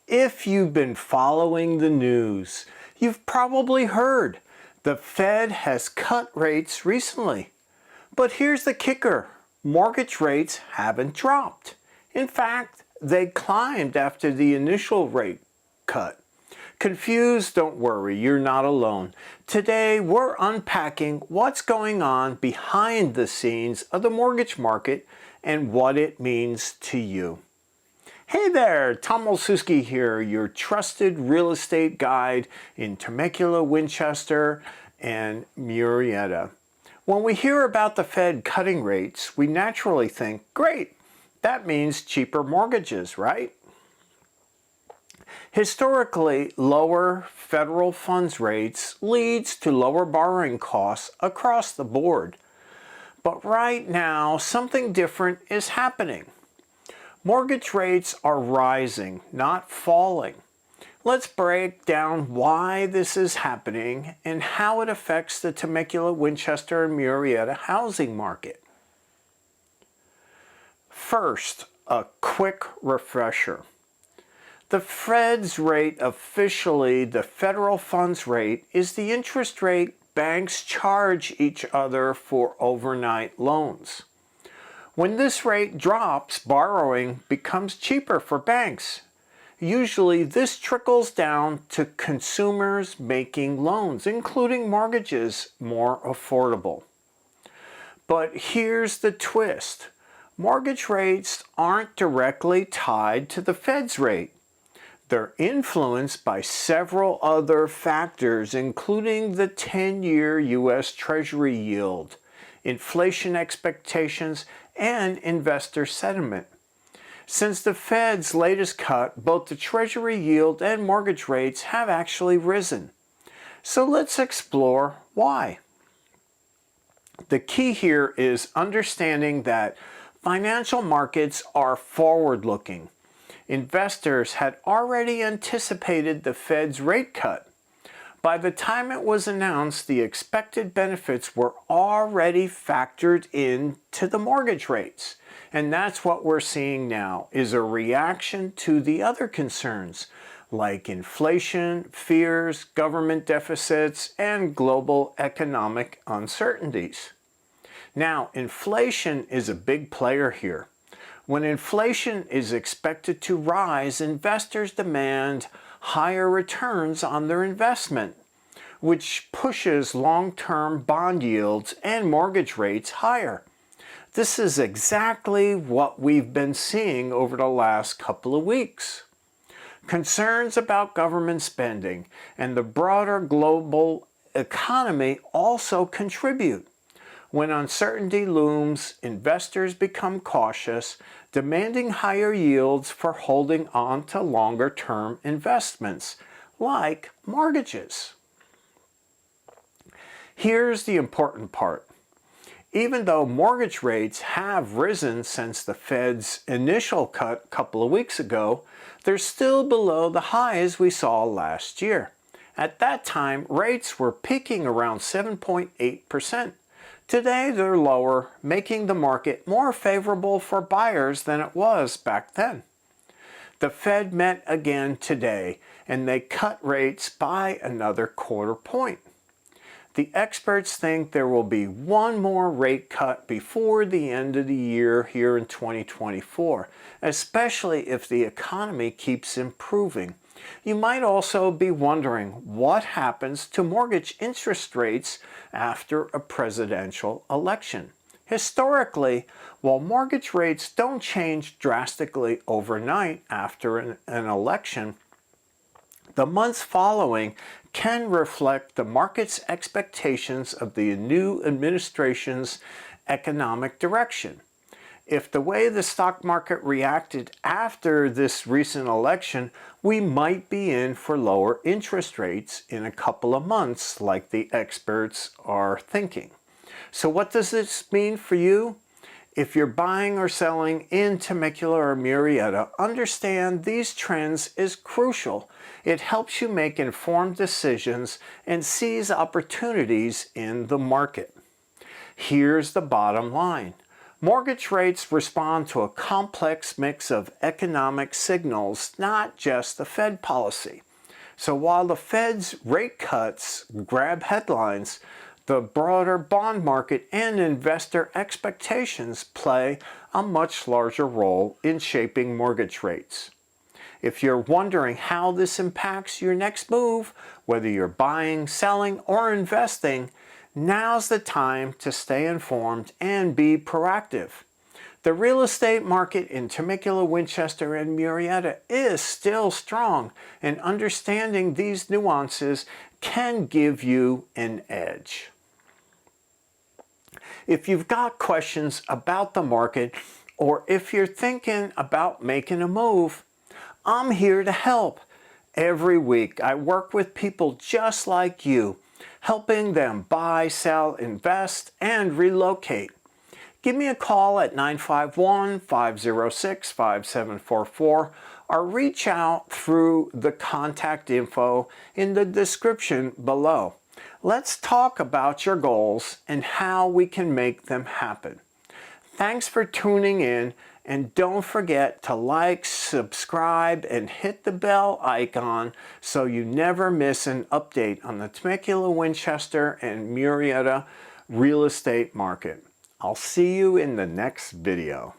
If you've been following the news, you've probably heard the Fed has cut rates recently. But here's the kicker. Mortgage rates haven't dropped. In fact, they climbed after the initial rate cut. Confused? Don't worry, you're not alone. Today, we're unpacking what's going on behind the scenes of the mortgage market and what it means to you. Hey there, Tom Olsewski here, your trusted real estate guide in Temecula, Winchester, and Murrieta. When we hear about the Fed cutting rates, we naturally think, great, that means cheaper mortgages, right? Historically, lower federal funds rates leads to lower borrowing costs across the board. But right now, something different is happening. Mortgage rates are rising, not falling. Let's break down why this is happening and how it affects the Temecula, Winchester, and Murrieta housing market. First, a quick refresher. The Fed's rate, officially the federal funds rate, is the interest rate banks charge each other for overnight loans. When this rate drops, borrowing becomes cheaper for banks. Usually this trickles down to consumers making loans, including mortgages, more affordable. But here's the twist. Mortgage rates aren't directly tied to the Fed's rate. They're influenced by several other factors, including the 10-year U.S. Treasury yield, inflation expectations, and investor sentiment. Since the Fed's latest cut, both the Treasury yield and mortgage rates have actually risen. So let's explore why. The key here is understanding that financial markets are forward-looking. Investors had already anticipated the Fed's rate cut. By the time it was announced, the expected benefits were already factored into the mortgage rates. And that's what we're seeing now, is a reaction to the other concerns, like inflation, fears, government deficits, and global economic uncertainties. Now, inflation is a big player here. When inflation is expected to rise, investors demand higher returns on their investment, which pushes long-term bond yields and mortgage rates higher. This is exactly what we've been seeing over the last couple of weeks. Concerns about government spending and the broader global economy also contribute. When uncertainty looms, investors become cautious, demanding higher yields for holding on to longer-term investments, like mortgages. Here's the important part. Even though mortgage rates have risen since the Fed's initial cut a couple of weeks ago, they're still below the highs we saw last year. At that time, rates were peaking around 7.8%. Today, they're lower, making the market more favorable for buyers than it was back then. The Fed met again today, and they cut rates by another quarter point. The experts think there will be one more rate cut before the end of the year here in 2024, especially if the economy keeps improving. You might also be wondering what happens to mortgage interest rates after a presidential election. Historically, while mortgage rates don't change drastically overnight after an election, the months following can reflect the market's expectations of the new administration's economic direction. If the way the stock market reacted after this recent election, we might be in for lower interest rates in a couple of months, like the experts are thinking. So what does this mean for you? If you're buying or selling in Temecula or Murrieta, understand these trends is crucial. It helps you make informed decisions and seize opportunities in the market. Here's the bottom line. Mortgage rates respond to a complex mix of economic signals, not just the Fed policy. So while the Fed's rate cuts grab headlines, the broader bond market and investor expectations play a much larger role in shaping mortgage rates. If you're wondering how this impacts your next move, whether you're buying, selling, or investing, now's the time to stay informed and be proactive. The real estate market in Temecula, Winchester, and Murrieta is still strong, and understanding these nuances can give you an edge. If you've got questions about the market, or if you're thinking about making a move, I'm here to help. Every week I work with people just like you, helping them buy, sell, invest, and relocate. Give me a call at 951-506-5744 or reach out through the contact info in the description below. Let's talk about your goals and how we can make them happen. Thanks for tuning in, and don't forget to like, subscribe, and hit the bell icon so you never miss an update on the Temecula, Winchester, and Murrieta real estate market. I'll see you in the next video.